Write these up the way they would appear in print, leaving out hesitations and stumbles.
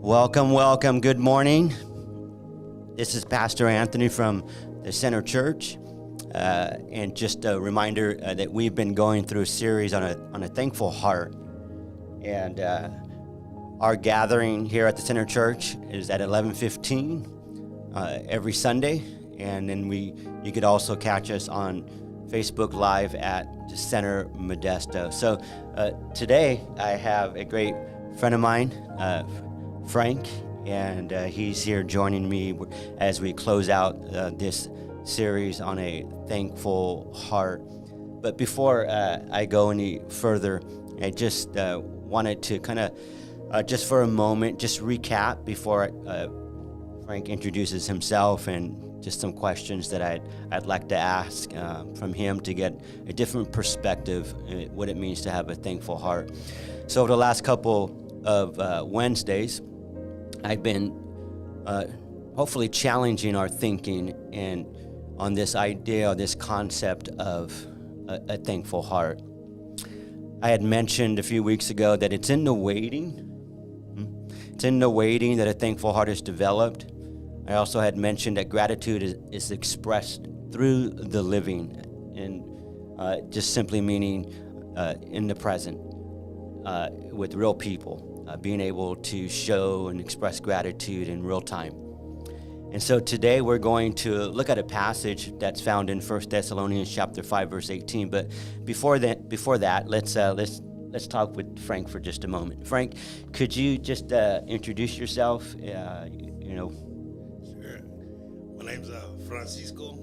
Welcome, welcome. Good morning. This is Pastor Anthony from the Center Church. And just a reminder that we've been going through a series on a thankful heart. And our gathering here at the Center Church is at 11:15 every Sunday. And then you could also catch us on Facebook Live at the Center Modesto. So today I have a great friend of mine, Frank, and he's here joining me as we close out this series on a thankful heart. But before I go any further, I just wanted to kind of, just for a moment, just recap before Frank introduces himself and just some questions that I'd like to ask from him to get a different perspective, what it means to have a thankful heart. So over the last couple of Wednesdays, I've been hopefully challenging our thinking and on this idea, this concept of a thankful heart. I had mentioned a few weeks ago that it's in the waiting. It's in the waiting that a thankful heart is developed. I also had mentioned that gratitude is expressed through the living, and just simply meaning in the present with real people. Being able to show and express gratitude in real time. And so today we're going to look at a passage that's found in 1 Thessalonians chapter 5, verse 18. But before that, let's talk with Frank for just a moment. Frank, could you just introduce yourself? Sure. My name's Francisco,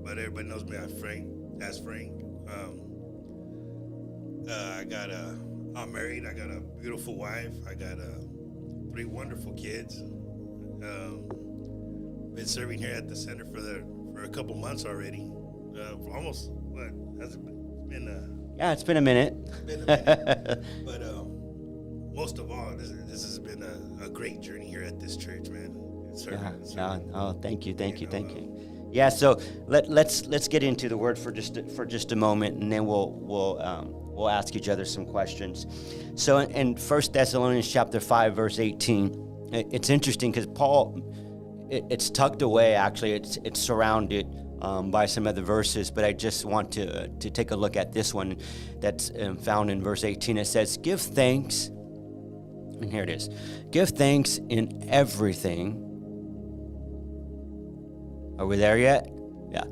but everybody knows me as Frank. I'm married. I got a beautiful wife. I got 3 wonderful kids. Been serving here at the center for a couple months already. For almost what has it been? It's been a minute. But most of all, this has been a great journey here at this church, man. Oh, thank you. Yeah, so let's get into the word for just a moment, and then we'll ask each other some questions. So in 1 Thessalonians chapter 5, verse 18, it's interesting because Paul, it's tucked away, actually. It's surrounded by some other verses, but I just want to take a look at this one that's found in verse 18. It says, give thanks, and here it is, give thanks in everything. Are we there yet? Yeah.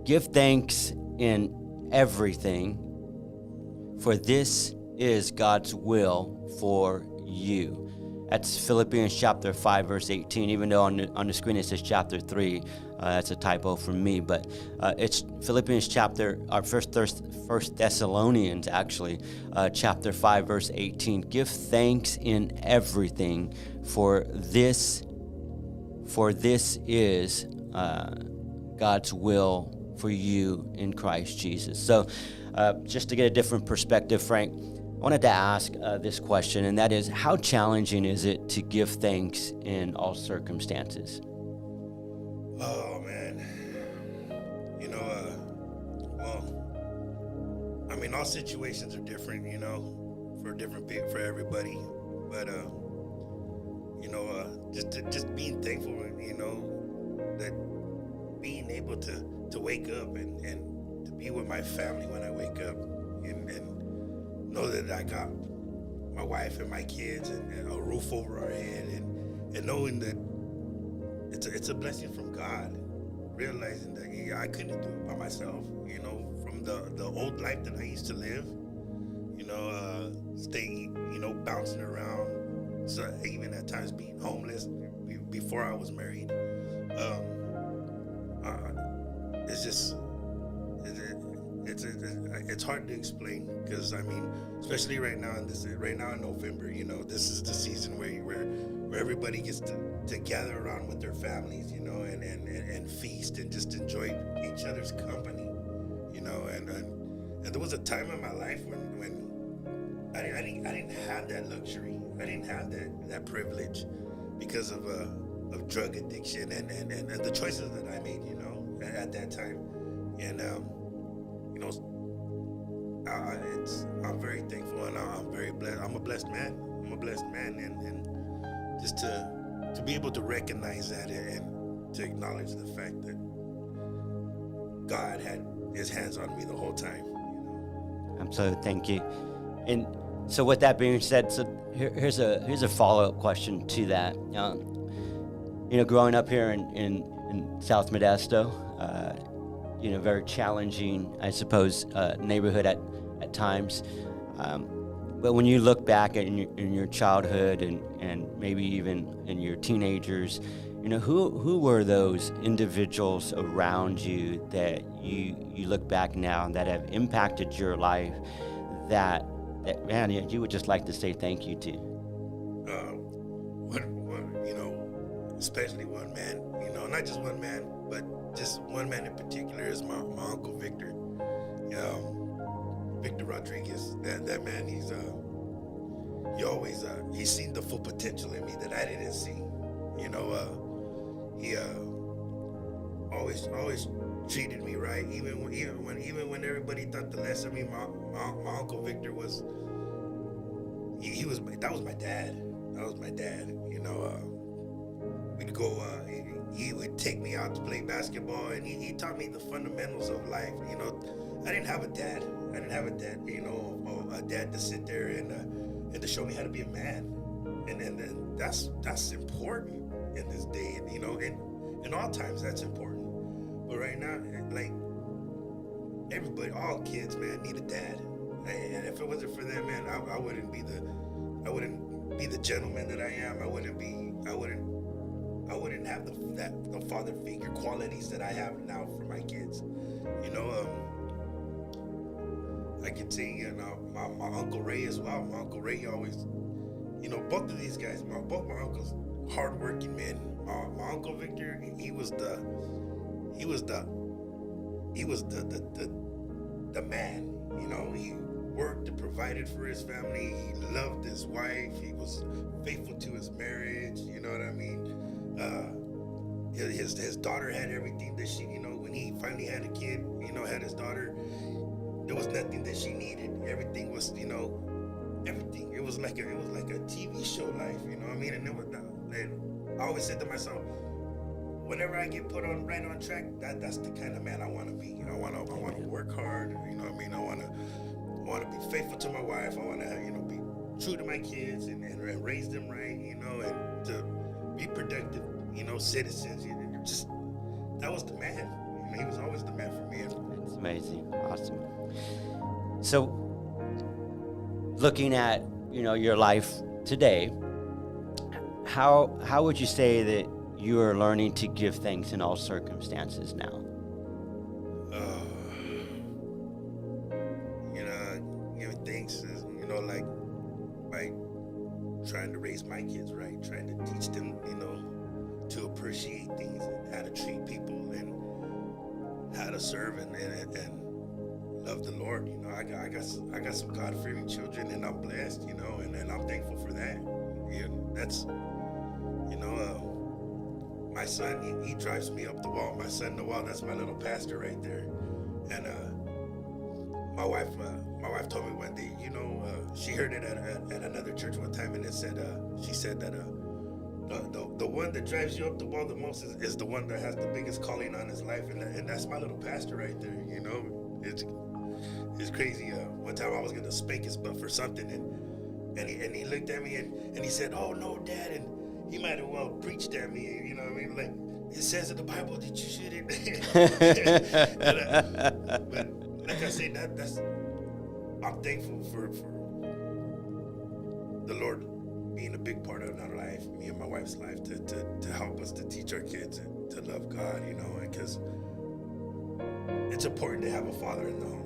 Give thanks in everything, for this is God's will for you. That's Philippians chapter 5, verse 18, even though on the screen it says chapter 3. That's a typo from me, but it's Philippians First Thessalonians, actually, chapter 5, verse 18. Give thanks in everything, for this is God's will for you in Christ Jesus. So just to get a different perspective, Frank, I wanted to ask this question, and that is, how challenging is it to give thanks in all circumstances? Oh, man. All situations are different, for different people, for everybody. But, just being thankful, that being able to wake up and to be with my family when I wake up and know that I got my wife and my kids and a roof over our head and knowing that it's a blessing from God, realizing that I couldn't do it by myself, from the old life that I used to live, stay, bouncing around, so even at times being homeless before I was married. It's hard to explain because especially right now in November, this is the season where everybody gets to gather around with their families, and feast and just enjoy each other's company, and there was a time in my life when I didn't have that luxury, I didn't have that privilege because of drug addiction and the choices that I made, at that time, and I'm very thankful and I'm very blessed. I'm a blessed man, and just to be able to recognize that and to acknowledge the fact that God had his hands on me the whole time. Absolutely, thank you. And so, with that being said, so here's a follow-up question to that. Growing up here in South Modesto, very challenging, I suppose, neighborhood at times. But when you look back in your childhood and maybe even in your teenagers, who were those individuals around you that you look back now that have impacted your life that man, you would just like to say thank you to? Especially one man, not just one man, but just one man in particular is my Uncle Victor. Victor Rodriguez, that man, he's seen the full potential in me that I didn't see. He always treated me right, even when everybody thought the less of me. My Uncle Victor was that was my dad. That was my dad. We'd go. He would take me out to play basketball, and he taught me the fundamentals of life. I didn't have a dad. A dad to sit there and to show me how to be a man, and that's important in this day. In all times that's important. But right now, like everybody, all kids, man, need a dad. And if it wasn't for them, man, I wouldn't be the gentleman that I am. I wouldn't have the father figure qualities that I have now for my kids. I could say, my Uncle Ray as well. My Uncle Ray always, both of these guys, both my uncles, hardworking men. My Uncle Victor, he was the man. He worked and provided for his family. He loved his wife. He was faithful to his marriage. You know what I mean? His daughter had everything that she, when he finally had a kid, had his daughter, there was nothing that she needed. Everything was, everything. It was like a TV show life, I mean? And I always said to myself, whenever I get put right on track, that's the kind of man I want to be. I want to work hard. I want to be faithful to my wife. I want to, be true to my kids and raise them right. And to be productive, citizens. That was the man. He was always the man for me. It's amazing, awesome. So, looking at your life today, how would you say that you are learning to give thanks in all circumstances now? Giving thanks is, like by trying to raise my kids right, trying to teach them, to appreciate things and how to treat people and how to serve and love the Lord. I got some God-fearing children, and I'm blessed, and I'm thankful for that. That's, my son, he drives me up the wall. My son Noel, that's my little pastor right there. And my wife told me one day, she heard it at another church one time, and she said that the one that drives you up the wall the most is the one that has the biggest calling on his life, and that's my little pastor right there. It's crazy. One time I was gonna spank his butt for something, and he looked at me and he said, "Oh no, Dad," and he might have well preached at me. You know what I mean? Like, it says in the Bible that you shouldn't. But like I said, that's I'm thankful for the Lord being a big part of our life, me and my wife's life, to help us to teach our kids and to love God, because it's important to have a father in the home.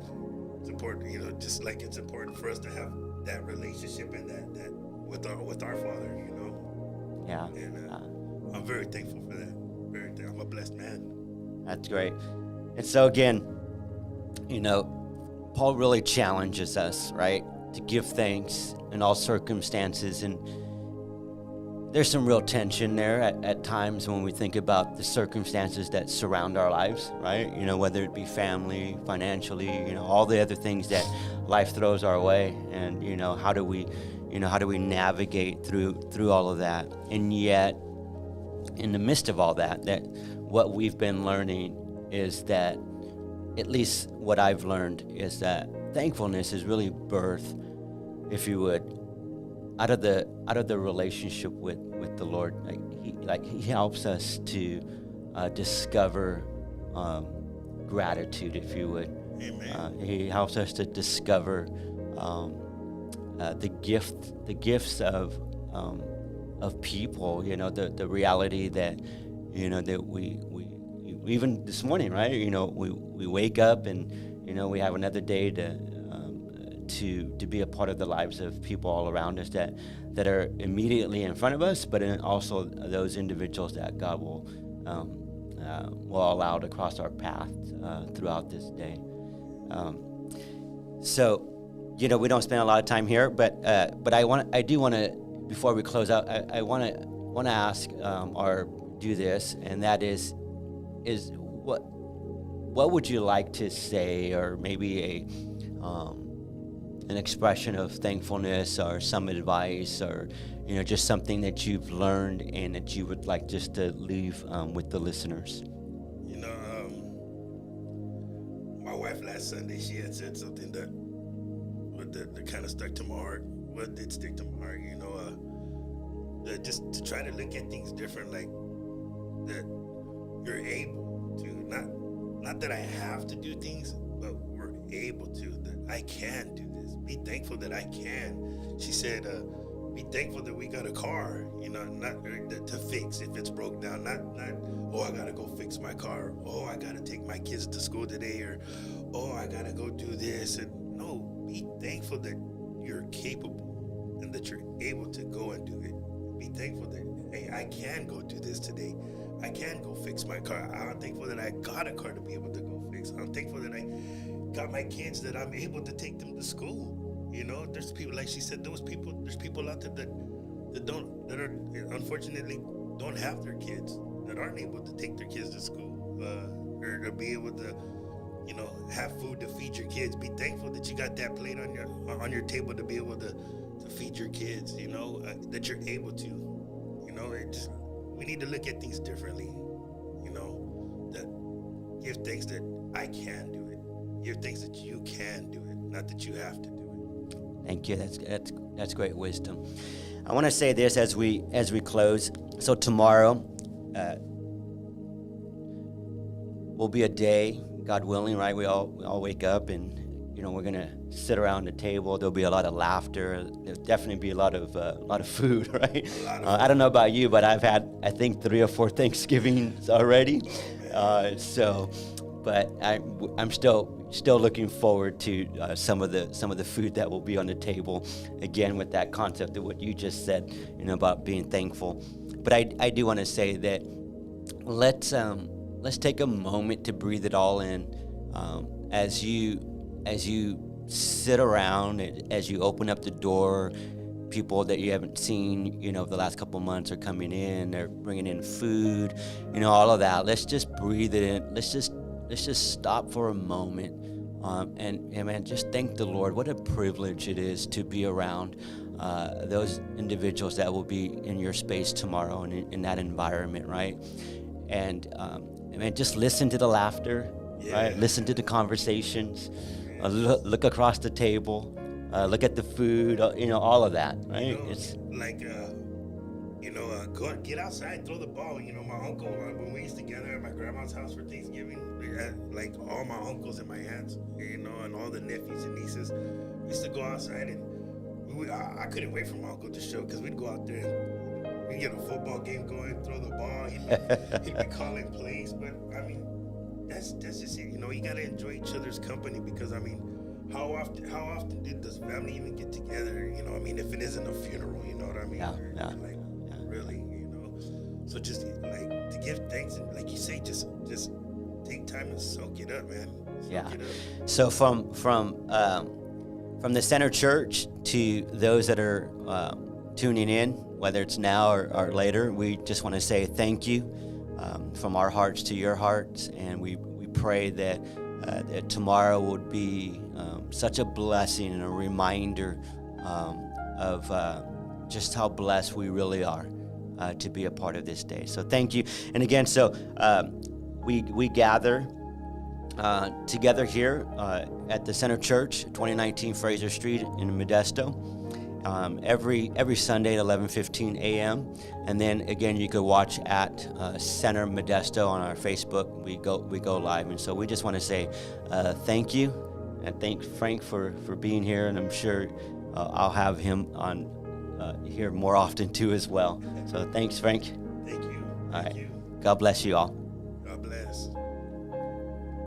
It's important, just like it's important for us to have that relationship and that with our father, Yeah. And I'm very thankful for that. I'm a blessed man. That's great. And so again, Paul really challenges us, right, to give thanks in all circumstances. And there's some real tension there at times when we think about the circumstances that surround our lives, right? Whether it be family, financially, all the other things that life throws our way. And, how do we, how do we navigate through all of that? And yet, in the midst of all that what we've been learning is that, at least what I've learned, is that thankfulness is really birth, if you would, out of the relationship with the Lord. He helps us to discover gratitude, if you would. Amen. He helps us to discover the gifts of people. The reality that that we even this morning, right? We wake up and we have another day to be a part of the lives of people all around us that are immediately in front of us, but also those individuals that God will allow to cross our path throughout this day. So, we don't spend a lot of time here, but I do want to, before we close out, I want to ask or do this, and that is what would you like to say, or maybe an expression of thankfulness, or some advice, or just something that you've learned and that you would like just to leave with the listeners? My wife last Sunday, she had said something that kind of stuck to my heart. What did stick to my heart, just to try to look at things different, like that you're able to, not that I have to do things, but we're able to, that I can do this. Be thankful that I can. She said, be thankful that we got a car, not to fix if it's broke down, not, oh, I gotta go fix my car, oh, I gotta take my kids to school today, or, oh, I gotta go do this. And no, be thankful that you're capable and that you're able to go and do it. Be thankful that, hey, I can go do this today. I can go fix my car. I'm thankful that I got a car to be able to go fix. I'm thankful that I got my kids, that I'm able to take them to school. There's people, like she said, there's people out there that are unfortunately don't have their kids, that aren't able to take their kids to school, or to be able to, have food to feed your kids. Be thankful that you got that plate on your table to be able to feed your kids, that you're able to, we need to look at things differently, that give thanks that I can do it. Give thanks that you can do it, not that you have to do it. Thank you. That's great wisdom. I want to say this as we close. So tomorrow will be a day, God willing, right? We all wake up and we're gonna sit around the table. There'll be a lot of laughter. There'll definitely be a lot of food, right? I don't know about you, but I've had, I think, 3 or 4 Thanksgivings already. But I'm still looking forward to some of the food that will be on the table. Again, with that concept of what you just said, about being thankful. But I do want to say that let's take a moment to breathe it all in, as you sit around, as you open up the door. People that you haven't seen, the last couple of months are coming in. They're bringing in food, all of that. Let's just breathe it in. Let's just stop for a moment, and man, just thank the Lord. What a privilege it is to be around those individuals that will be in your space tomorrow and in that environment, right? And man, just listen to the laughter, right? Listen to the conversations. Look across the table. Look at the food. All of that, right? It's like go get outside, throw the ball. My uncle, when we used to gather at my grandma's house for Thanksgiving, we had, like, all my uncles and my aunts, and all the nephews and nieces. We used to go outside, and I couldn't wait for my uncle to show, because we'd go out there and we'd get a football game going, throw the ball. He'd be calling plays, but I mean, that's just it. You gotta enjoy each other's company, because how often does family even get together? If it isn't a funeral, you know what I mean? Yeah. Really, So just like to give thanks, and like you say, just take time and soak it up, man. Soak it up. So from the Center Church to those that are tuning in, whether it's now or later, we just want to say thank you from our hearts to your hearts, and we pray that tomorrow would be such a blessing and a reminder of just how blessed we really are to be a part of this day. So thank you. And again, so we gather together here at the Center Church, 2019 Fraser Street in Modesto, every Sunday at 11:15 a.m. And then again, you could watch at Center Modesto on our Facebook. We go live, and so we just want to say thank you, and thank Frank for being here. And I'm sure I'll have him on here more often too as well. So thanks, Frank. Thank you. All right. Thank you. God bless you all. God bless.